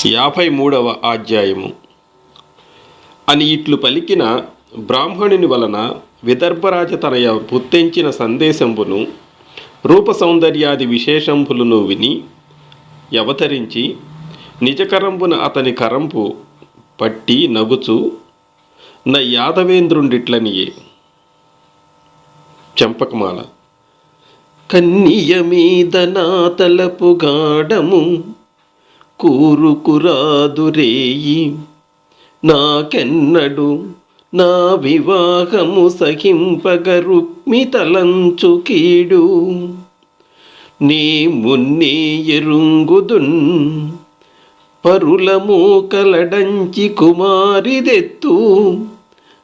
53వ అధ్యాయము. అని ఇట్లు పలికిన బ్రాహ్మణుని వలన విదర్భరాజతనయ పుత్తెంచిన సందేశంబును రూప సౌందర్యాది విశేషంబులను విని అవతరించి నిజకరంబున అతని కరంపు పట్టి నగుచు నా యాదవేంద్రుండిట్లనియే. చంపకమాల. కన్నియ మీద నా తలపు గాఢము కూరుకురాదురేయి, నాకెన్నడు నా వివాహము సహింపగ రుక్మి తలంచు కీడు. నీ మున్నే ఎరుంగుదున్ పరుల మూకలడంచి కుమారిదెత్తు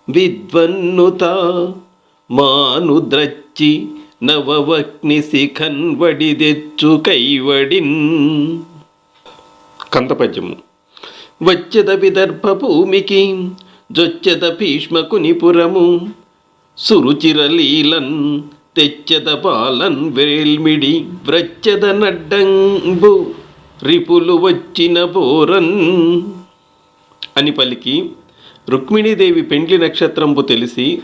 విద్వన్నుత మానుద్రచ్చి నవవగ్ని శిఖన్వడిదెచ్చు కైవడిన్. కంతపద్యము. వచ్చెద విదర్భ భూమికి జొచ్చెద భీష్మకునిపురము, సురుచిరలీలన్ తెచ్చెద బాలన్ వేల్మిడి, వ్రచ్చెద నడ్డంబు రిపులు వచ్చిన బోరన్ అని పలికి రుక్మిణీదేవి పెండ్లి నక్షత్రంబు తెలిసి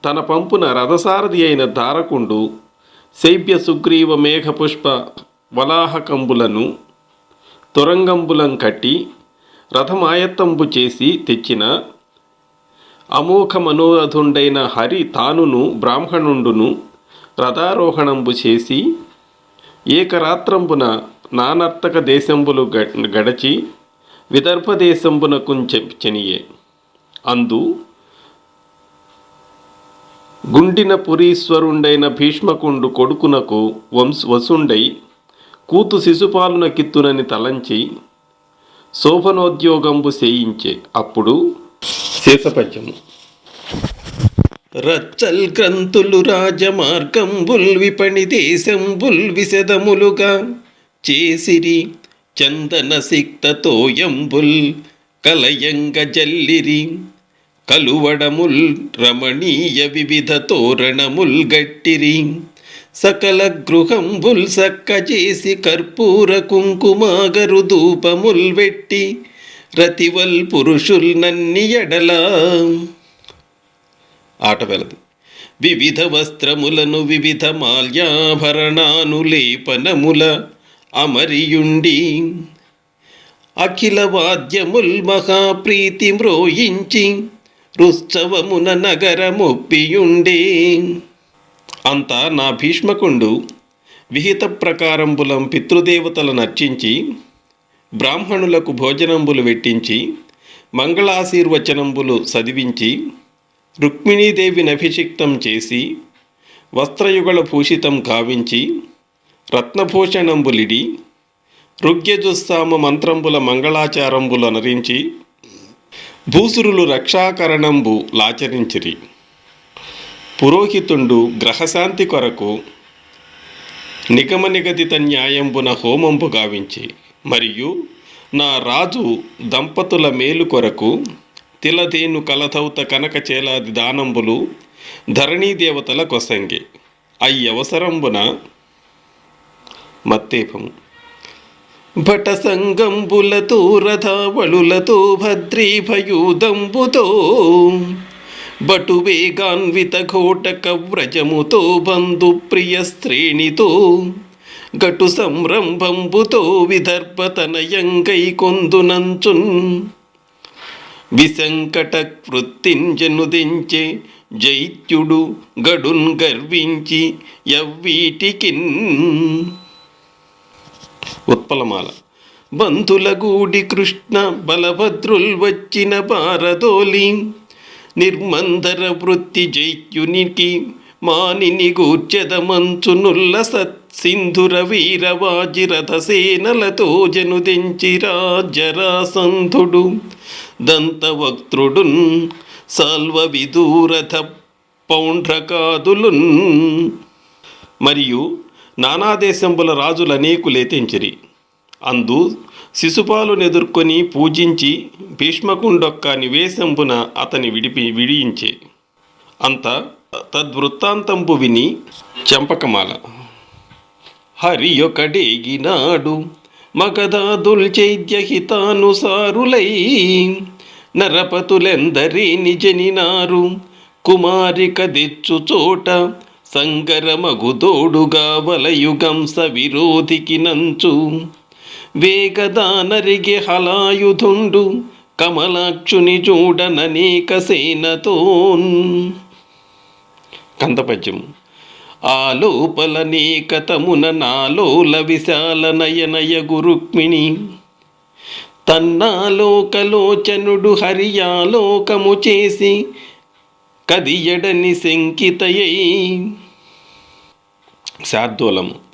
తన పంపున రథసారథి అయిన ధారకుండు శైబ్య సుగ్రీవ మేఘపుష్ప వలాహకంబులను తొరంగంబులం కట్టి రథమాయత్తంబు చేసి తెచ్చిన అమోఘ మనోరథుండైన హరి తానును బ్రాహ్మణుండును రథారోహణంబు చేసి ఏకరాత్రంబున నానర్తక దేశంబులు గడచి విదర్భ దేశంబునకు చెనియే. అందు గుండిన పురీశ్వరుండైన భీష్మకుండు కొడుకునకు వసుండై కూతు శిశుపాలున కిత్తునని తలంచి శోభనోద్యోగంబు చేయించే. అప్పుడు శేషపద్యము. రచ్చల్ క్రంతులు రాజమార్గంబుల్ విపణి దేశంబుల్ విశదములుగా చేసిరి, చందన సిక్తతోయంబుల్ కలయంగ జల్లిరి, కలువడముల్ రమణీయ వివిధ తోరణముల్ గట్టిరి, సకల గృహంబుల్ సక్కజేసి కర్పూర కుంకుమాగరు ధూపముల్ వెట్టి, రతివల్ పురుషుల్ నన్ని ఎడల. ఆట వెలది. వివిధ వస్త్రములను వివిధ మాల్యాభరణాను లేపనముల అమరియుండి, అఖిల వాద్యముల్ మహాప్రీతి మ్రోయించి రుత్సవమున నగరమొప్పియుండే. అంతా నా భీష్మకుండు విహిత ప్రకారంబులం పితృదేవతల నర్చించి బ్రాహ్మణులకు భోజనంబులు పెట్టించి మంగళాశీర్వచనంబులు చదివించి రుక్మిణీదేవిని అభిషిక్తం చేసి వస్త్రయుగళ భూషితం కావించి రత్నభూషణంబులిడి ఋగ్యజుస్సామ మంత్రంబుల మంగళాచారంబులు అనరించి భూసురులు రక్షాకరణంబు లాచరించిరి. పురోహితుండు గ్రహశాంతి కొరకు నిగమనిగదిత న్యాయంబున హోమంబు గావించి, మరియు నా రాజు దంపతుల మేలు కొరకు తిలధేను కలధౌత కనక చేలాది దానంబులు ధరణీదేవతల కొసంగే. అయ్యవసరంబున మత్తేపము. భట సంగంబులతో రథావళులతో భద్రీభయూదంబుతో బటు వేగాన్విత ఘోటక వ్రజముతో బంధు ప్రియ శ్రేణితో గటు సంరంభంబుతో విదర్భ తనయంగై కొందునంచున్ విసంకట వృత్తింజనుదించే జైత్యుడు గడున్ గర్వించి యవ్వీటికిన్. ఉత్పలమాల. బంధులగూడి కృష్ణ బలభద్రుల్ వచ్చిన భారదోలి, నిర్మందర వృత్తి జైత్యునికి మానిని గూర్చెదమంచునుల్ల సత్సింధుర వీరవాజిరథసేనలతో జనుదించిరా జరాసంధుడు దంతవక్త్రుడున్ సాల్వ విదూరథ పౌండ్రకాదులున్. మరియు నానాదేశంబుల రాజులనేకులేతించిరి. అందు శిశుపాలునెదుర్కొని పూజించి భీష్మకుండొక్క నివేశంబున అతని విడియించే. అంత తద్వృత్తాంతంబు విని చంపకమాల. హరియొకడేగినాడు మగధాదుల్ చైద్యహితానుసారులై నరపతులెందరే నిజనినారు కుమారిక దెచ్చు చోట సంగరమగుదోడుగా వలయుగంస విరోధికి నంచు వేగదానరిగే హలాయుధుండు కమలాక్షుని చూడననేక సేనతోన్. కందపద్యం. ఆలోపలనేకతమున నాలోల విశాల నయనయగు రుక్మిణి తన్నాలోకలోచనుడు హరియాలోకము చేసి కదియడని శంకితయై. శార్దూలము.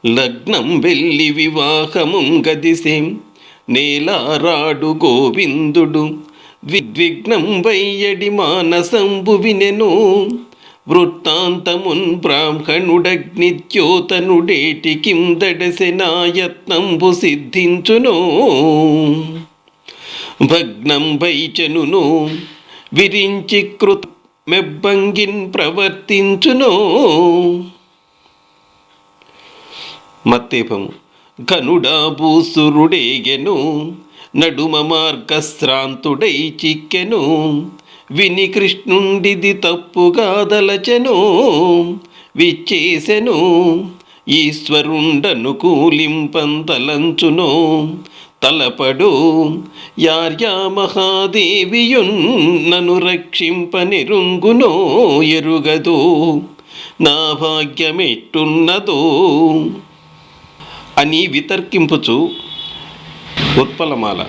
లగ్నం వెళ్ళి వివాహముం గదిసేం నేలారాడు గోవిందుడు విద్విగ్నం వయ్యడి మానసంబు వినెను వృత్తాంతమున్ బ్రాహ్మణుడగ్నిద్యోతనుడేటి కిందడసెనాయత్నంబు సిద్ధించును భగ్నం వైచనును విరించి కృత మెబ్బంగిన్ ప్రవర్తించును. మత్తేపము. ఘనుడా భూసురుడేగెను నడుమ మార్గశ్రాంతుడై చిక్కెను విని కృష్ణుండిది తప్పుగా దలచెను విచ్చేసెను ఈశ్వరుండను కూలింపంతలంచును తలపడు యార్యా మహాదేవియున్ నను రక్షింపనిరుంగునో ఎరుగదు నా భాగ్యమెట్టున్నదో అని వితర్కింపుచు ఉత్పలమాల.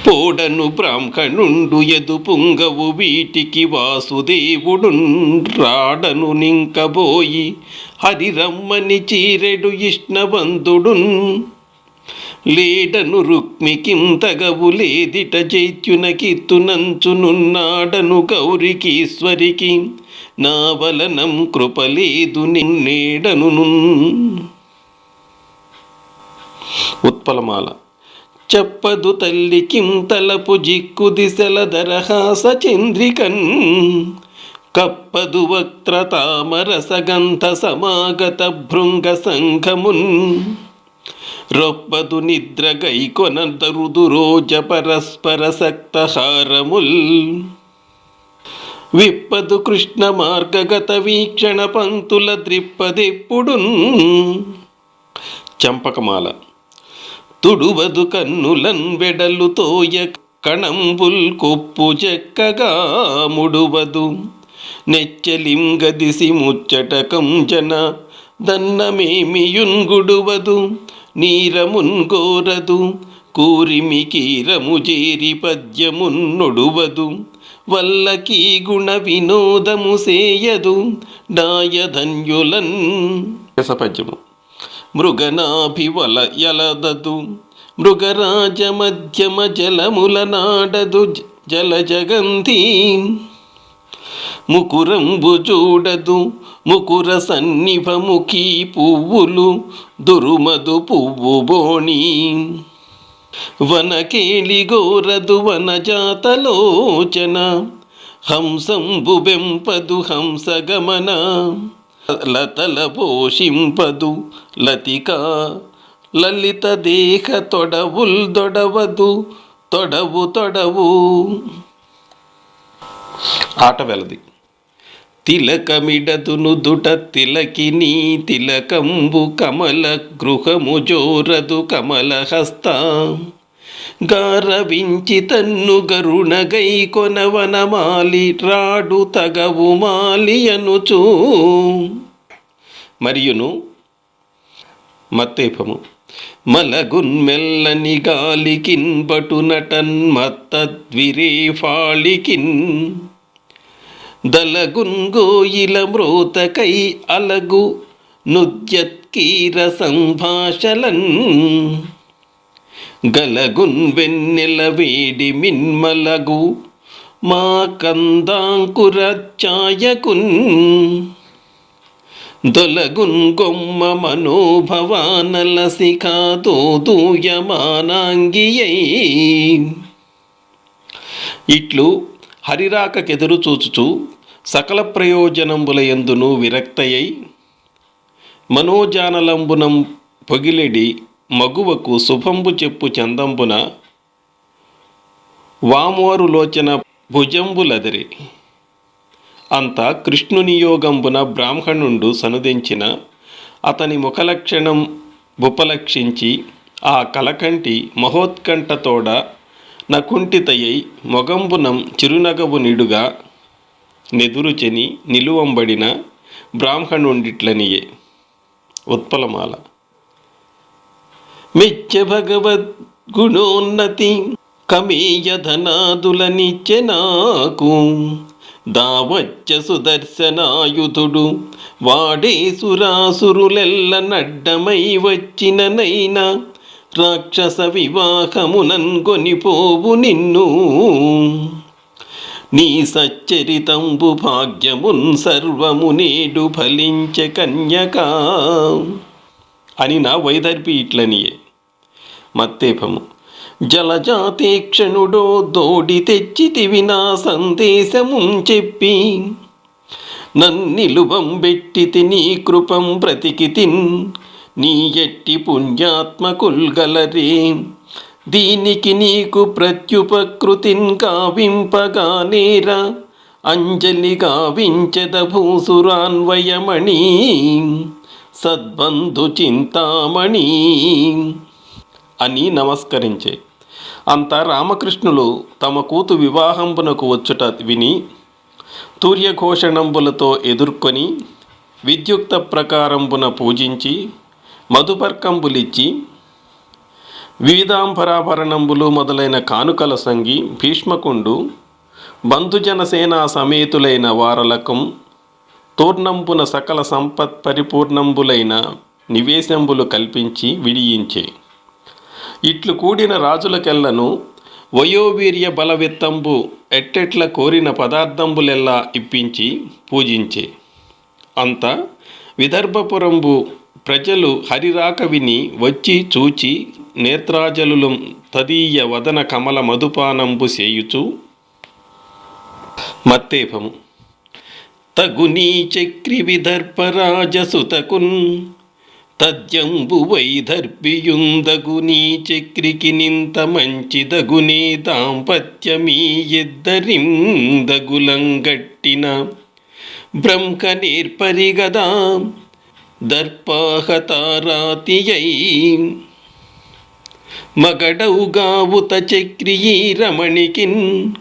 పోడను బ్రాహ్మణుండు ఎదు పుంగవు వీటికి వాసుదేవుడున్ రాడను నింకబోయి హరిరమ్మని చీరెడు ఇష్ణవంతుడున్ లేడను రుక్మికింతగవు లేదిట చైత్యునకిత్తునంచునున్నాడను గౌరికీశ్వరికి నా వలనం కృపలేదు నిన్నేడను. ఉత్పలమాల. చెప్పదు తల్లికిం తలపు జిక్కు దిశల దరహాస చంద్రికన్ కప్పదు వక్త్ర తామరసగంధ సమాగత భృంగ సంఘమున్ రొప్పదు నిద్ర గైకొనదరుదు రోజ పరస్పర సక్తహారముల్ విప్పదు కృష్ణ మార్గగత వీక్షణ పంక్తుల ద్రిప్పదెప్పుడున్. చంపకమాల. తుడువదు కన్నులన్ వెడలు తోయ కణంబుల్ కొప్పు చెక్కగా ముడువదు నెచ్చలింగదిసి ముచ్చటకం జన దన్నమేమియున్ గుడువదు నీరమున్ కోరదు కూరిమి కీరము చేరి పద్యమున్నొడువదు వల్లకీ గుణ వినోదము సేయదు డాయధన్యులన్. పద్యము. మృగనాభివల యలదదు మృగరాజ మధ్యమ జలముల నాడదు జలజగంధి ముకురంబు చూడదు ముకుర సన్నిభముఖీ పువ్వులు దురుమదు పువ్వు బోణి వనకేళి గోరదు వనజాతలోచన హంసంబు బెంపదు హంసగమన లతల పోషింపదు లతిక లలిత దేహ తొడవుల్ దొడవదు తొడవు తొడవు. ఆట వెలది. తిలకమిడదును దుట తిలకిని తిలకంబు కమల గృహము జోరదు కమల హస్త గారవించి తన్ను గరుణగై కొనవనమాలి రాడు తగవు మాలి అనుచూ. మరియును మత్తేపము. మలగున్మెల్లని గాలికిన్ బటునటన్ మత్తద్విరే ఫాళికిన్ దలగున్ గోయిల మ్రోతకై అలగు నుద్యత్కీర సంభాషలన్ గలగున్ వెన్నెల వేడి మిన్మలగు మా కందాంకుర ఛాయకున్ దొలగున్ గొమ్మ మనోభవానల శిఖాతో దూయమానాంగియై. ఇట్లు హరిరాకకెదురు చూచుచు సకల ప్రయోజనంబుల యందును విరక్తయై మనోజానలంబునం పొగిలెడి మగువకు శుభంబు చెప్పు చందంబున వామోరులోచన భుజంబులదరి. అంత కృష్ణుని యోగంబున బ్రాహ్మణుండు సనుదెంచిన అతని ముఖలక్షణం బుపలక్షించి ఆ కలకంటి మహోత్కంఠతోడ నకుంఠితయై మొగంబునం చిరునగవు నిడుగా నెదురుచెని నిలువంబడిన బ్రాహ్మణుండిట్లనియే. ఉత్పలమాల. మెచ్చ భగవద్గుణోన్నతి కమేయ ధనాదులనిచ్చె నాకు, దావచ్చ సుదర్శనాయుధుడు వాడే సురాసురులెల్ల నడ్డమై వచ్చిననైనా, రాక్షస వివాహమునన్ కొనిపోవు నిన్ను, నీ సచ్చరితంబు భాగ్యమున్ సర్వము నేడు ఫలించె కన్యకా అని నా వైదర్భి ఇట్లనియే. మత్తేపము. జలజాతేక్షణుడో దోడి తెచ్చితివి నా సందేశముం చెప్పి, నన్నిలువం బెట్టితి నీ కృపం బ్రతికితిన్, నీ ఎట్టి పుణ్యాత్మకుల్గలరే, దీనికి నీకు ప్రత్యుపకృతిన్ కావింపగానేరా, అంజలి గావించెద భూసురాన్వయమణి సద్బంధు చింతామణి అని నమస్కరించే. అంత రామకృష్ణులు తమ కూతు వివాహంబునకు వచ్చుట విని తూర్యఘోషణంబులతో ఎదుర్కొని విద్యుక్త ప్రకారంబున పూజించి మధుపర్కంబులిచ్చి వివిధాంబరాభరణంబులు మొదలైన కానుకల సంగి భీష్మకుండు బంధుజనసేనా సమేతులైన వారలకం తూర్ణంబున సకల సంపత్ పరిపూర్ణంబులైన నివేశంబులు కల్పించి విడియించే. ఇట్లు కూడిన రాజులకెల్లను వయోవీర్య బలవిత్తంబు ఎట్టెట్ల కోరిన పదార్థంబులెల్లా ఇప్పించి పూజించే. అంత విదర్భపురంబు ప్రజలు హరిరాక విని వచ్చి చూచి నేత్రాజలులం తదీయ వదన కమల మధుపానంబు సేయుచు. మత్తేపము. తగునీ చక్రి విదర్భరాజసుతకున్ తద్యంబు వైదర్భియుందగు నీ చక్రికి నింత మంచిదగునే దాంపత్యమీ ఇద్దరిందగులంగట్టిన బ్రహ్మ నేర్పరిగదా దర్పాహతారాతియై, మగడౌగావుత చక్రియీ రమణికిన్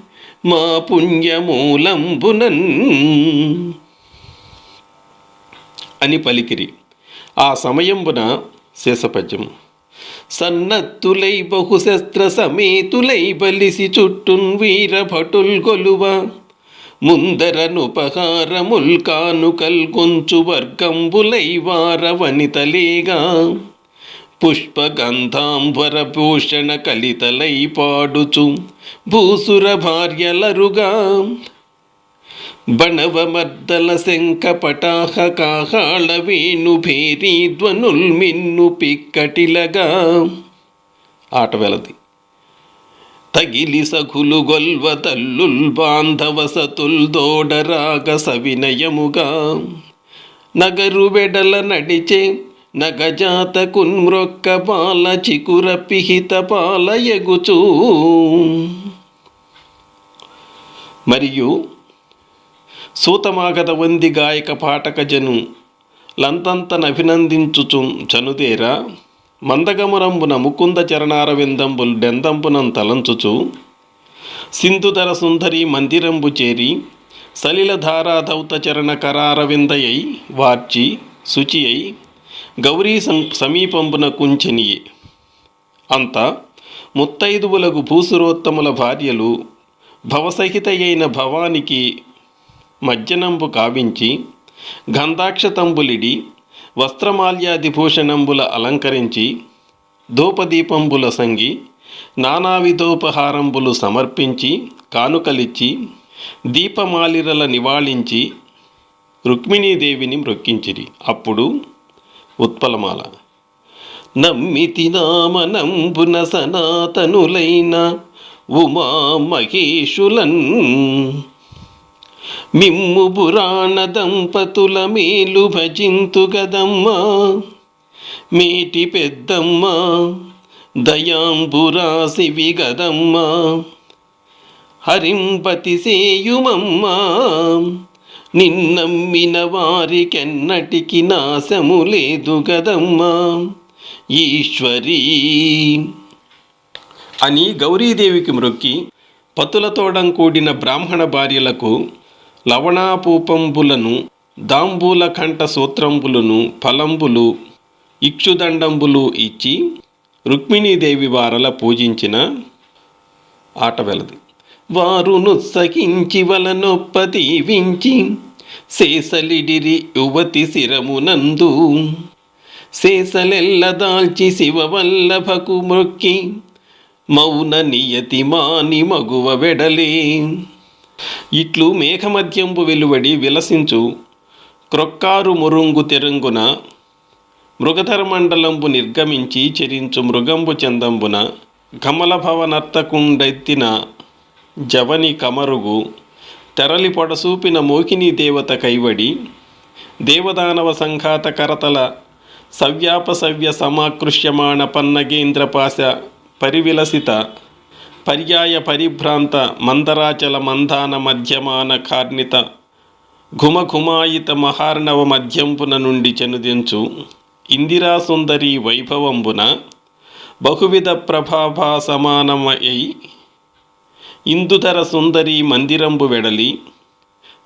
మా పుణ్యమూలంబునన్ అని పలికిరి. ఆ సమయంబున శేషపద్యం. సన్నత్తులై బహుశస్త్ర సమేతులై బలిసి చుట్టున్ వీరభటుల్ గొలువ, ముందరనుపహారముల్ కానుకల్ గొంచు వర్గంబులై వార వనితలేగా, పుష్పగంధాంబర భూషణ కలితలై పాడుచు భూసుర భార్యలరుగా, బణవమర్దల శంఖ పటాహ కాహాళ వేణు భేరీ ధ్వనుల్ మిన్ను పిక్కటిలగా. ఆటవెలది. తగిలి సఖులు గొల్వ తల్లుల్ బాంధవ సతుల్ దోడరాగ సవినయముగా, నగరు వెడల నడిచే నగజాత కున్మ్రొక్క బాల చికుర పిహిత పాలయగుచూ. మరియు సూతమాగత వంది గాయక పాఠక జను లంతంతనభినందించుచు చనుదేరా, మందగమురంబున ముకుంద చరణారవిందంబుల్ డెందంబునం తలంచుచు, సింధుధర సుందరి మందిరంబు చేరి సలిలధారా దౌత చరణ కరారవిందయై వార్చి శుచియై గౌరీ సమీపంబున కుంచెనియే. అంత ముత్తైదువులకు భూసురోత్తముల భార్యలు భవసహితయైన భవానికి మజ్జనంబు కావించి గంధాక్షతంబులిడి వస్త్రమాల్యాదిభూషణంబుల అలంకరించి ధూపదీపంబుల సంగి నానావిధోపహారంబులు సమర్పించి కానుకలిచ్చి దీపమాలిరల నివాళించి రుక్మిణీదేవిని మ్రొక్కించిరి. అప్పుడు ఉత్పలమాల. నమ్మితి నామనంబున సనాతనులైన ఉమా మహేషులన్, మిమ్ము పురాణ దంపతుల మేలు భజింతు గదమ్మా, మేటి పెద్దమ్మ దయాంబురాసివి గదమ్మ, హరింపతి సేయుమమ్మ నిన్నమ్మిన వారికెన్నటికి నాశము లేదు గదమ్మా ఈశ్వరీ అని గౌరీదేవికి మ్రొక్కి పతులతోడం కూడిన బ్రాహ్మణ భార్యలకు లవణాపూపంబులను, దాంబూల కంఠ సూత్రంబులను, ఫలంబులు, ఇక్షుదండంబులు ఇచ్చి రుక్మిణీదేవి వారల పూజించిన ఆట వెలది. వారునుత్సహించి వలనొప్ప దీవించి శేషలిడిరి యువతి శిరమునందు, శేషలెల్ల దాల్చి శివవల్లభకు మ్రొక్కి మౌన నియతి మాని మగువ వెడలే. ఇట్లు మేఘమధ్యంబు వెలువడి విలసించు క్రొక్కారు మురుంగు తెరంగున మృగధరమండలంబు నిర్గమించి చెరించు మృగంబు చందంబున కమలభవ నర్తకుండెత్తిన జవని కమరుగు తెరలి పొడసూపిన మోహిని దేవత కైవడి, దేవదానవ సంఘాత కరతల సవ్యాపసవ్య సమాకృష్యమాణ పన్నగేంద్రపాశ పరివిలసిత పర్యాయ పరిభ్రాంత మందరాచల మందాన మధ్యమాన కార్ణిత ఘుమఘుమాయిత మహార్ణవ మధ్యంపున నుండి చెనుదెంచు ఇందిరాసుందరి వైభవంబున బహువిధ ప్రభాభా సమానమై ఇందుధర సుందరి మందిరంబు వెడలి,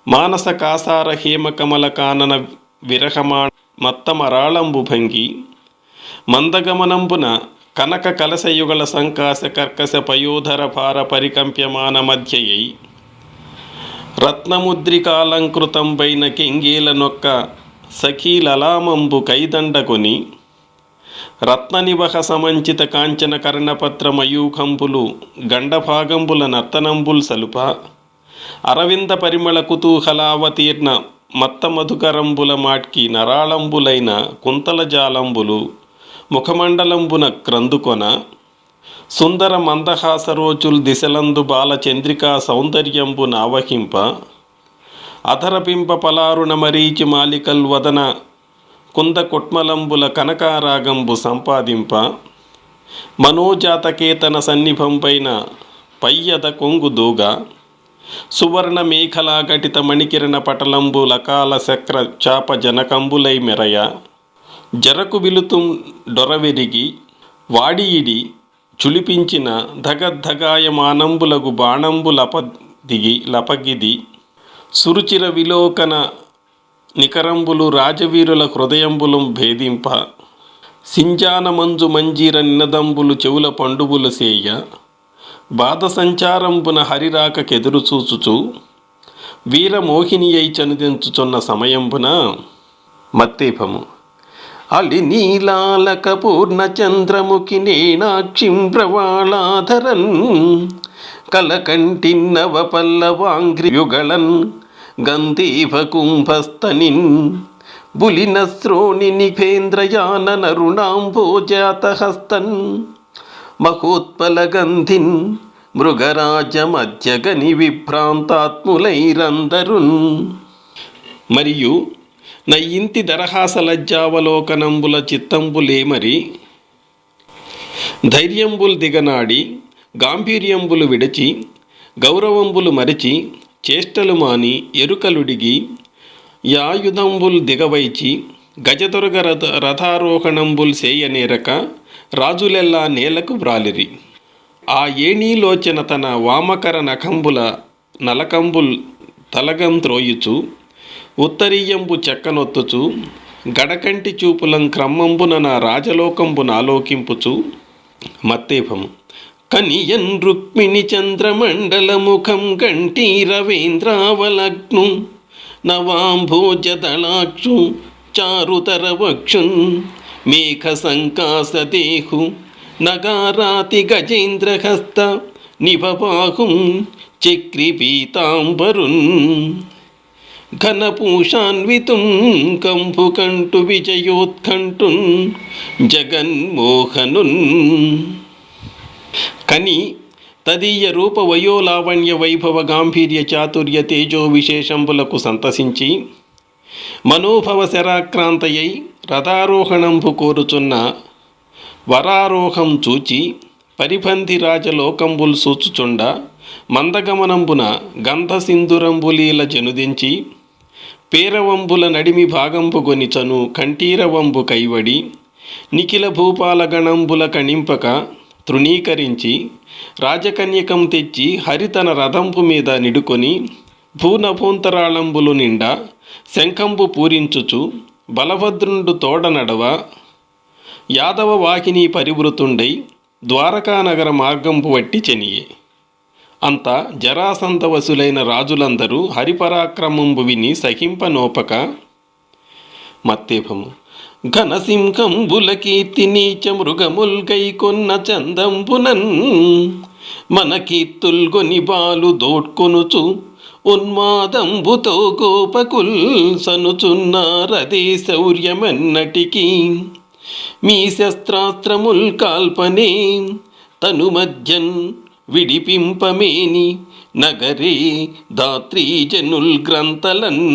మానస కాసార హేమకమల కానన విరహమా మత్తమరాళంబు భంగి, మందగమనంబున కనక కలశయుగల సంకాశ కర్కశ పయోధర భార పరికంప్యమాన మధ్యయై, రత్నముద్రికాలంకృతంబైన కెంగేల నొక్క సఖీలలామంబు కైదండకొని, రత్ననివహ సమంచిత కాంచన కర్ణపత్ర మయూఖంబులు గండభాగంబుల నర్తనంబుల్ సలుప, అరవింద పరిమళ కుతూహలావతీర్ణ మత్త మధుకరంబుల మాట్కి నరాళంబులైన కుంతల జాలంబులు ముఖమండలంబున క్రందుకొన, సుందర మందహాసరోచుల్ దిశలందు బాల చంద్రికా సౌందర్యంబు నావహింప, అధరపింప పలారుణ మరీచి మాలికల్ వదన కుంద కుట్మలంబుల కనకారాగంబు సంపాదింప, మనోజాతకేతన సన్నిభంపైన పయ్యద కొంగు దూగ, సువర్ణ మేఖలా ఘటిత మణికిరణ పటలంబు లకాల చక్ర చాప జనకంబులై మెరయ, జరకు విలుతుం డొరవెరిగి వాడియిడి చులిపించిన ధగద్ధగాయమానంబులగు బాణంబు లపగిది, సురుచిర విలోకన నికరంబులు రాజవీరుల హృదయంబులు భేదింప, సింజాన మంజు మంజీర నినదంబులు చెవుల పండుబులు సేయ, బాధ సంచారంబున హరిరాకెదురు చూచుచు వీరమోహిని అయి చనుదెంచుచున్న సమయంబున మత్తేపము అలి నీలాలక పూర్ణ చంద్రముఖి నేనాక్షిం ప్రవాళాధరన్, కలకంటిన్నవ పల్లవాంగ్రియుగళన్ గంధీభ కుంభస్తనిన్, బులినశ్రోణి నిభేంద్రయాన నరుణాంభోజాతహస్తన్, మహోత్పల గంధిన్ మృగరాజ మధ్యగని విభ్రాంతాత్ములైరందరున్. మరియు నయ్యింతి దరహాసలజ్జావలోకనంబుల చిత్తంబులేమరి ధైర్యంబుల్ దిగనాడి గాంభీర్యంబులు విడచి గౌరవంబులు మరిచి చేష్టలు మాని ఎరుకలుడిగి యాయుధంబుల్ దిగవైచి గజదొరగ రథారోహణంబుల్ సేయనేరక రాజులెల్లా నేలకు వ్రాలిరి. ఆ ఏణీలోచన తన వామకర నఖంబుల నలకంబుల్ తలగం త్రోయుచు ఉత్తరీయంబు చెక్కనొత్తుచు గడకంటి చూపులం క్రమ్మంబున నా రాజలోకంబున ఆలోకింపుచు మత్తేపము కనియన్ రుక్మిణి చంద్రమండలముఖం కంఠీరవేంద్రావలగ్ను, నవాంభోజదళాక్షు చారుతర వక్షున్ మేఘ సంకాసదేహు, నగారాతి గజేంద్రహస్త నిభబాహుం చక్రిపీతాంబరున్, ఘనపూషాన్వితుం కంభుకంఠు విజయోత్కంఠున్ జగన్మోహనున్. కని తదీయ రూప వయోలావణ్య వైభవ గాంభీర్య చాతుర్య తేజో విశేషంబులకు సంతసించి మనోభవ శరాక్రాంతయై రథారోహణంబు కోరుచున్న వరారోహం చూచి పరిపంథి రాజలోకంబుల్ సూచుచుండ మందగమనంబున గంధసింధురంబులీల జనుదించి పేరవంబుల నడిమి భాగంబు గొనిచను కంఠీరవంబు కైవడి నిఖిల భూపాలగణంబుల కణింపక తృణీకరించి రాజకన్యకం తెచ్చి హరితన రథంపు మీద నిడుకొని భూనభూంతరాళంబులు నిండా శంఖంబు పూరించుచు బలభద్రుండు తోడ నడవ యాదవ వాహిని పరివృతుండై ద్వారకానగర మార్గంపు వట్టి చెనియే. అంత జరాసంధవసులైన రాజులందరూ హరిపరాక్రమంబు విని సహింపనోపక మత్తేభము ఘనసింహంబుల కీర్తి నీచ మృగముల్గై కొన్న చందంబునన్ మన కీర్తుల్గొని బాలు దోడ్కొనుచు ఉన్మాదంబుతో గోపకుల్ సనుచున్నారదే శౌర్యమన్నటికీ మీ శస్త్రాస్త్రముల్ కాల్పనే తను మధ్యన్ విడిపింపమేని నగరే దాత్రీ జనుల్ గ్రంథలన్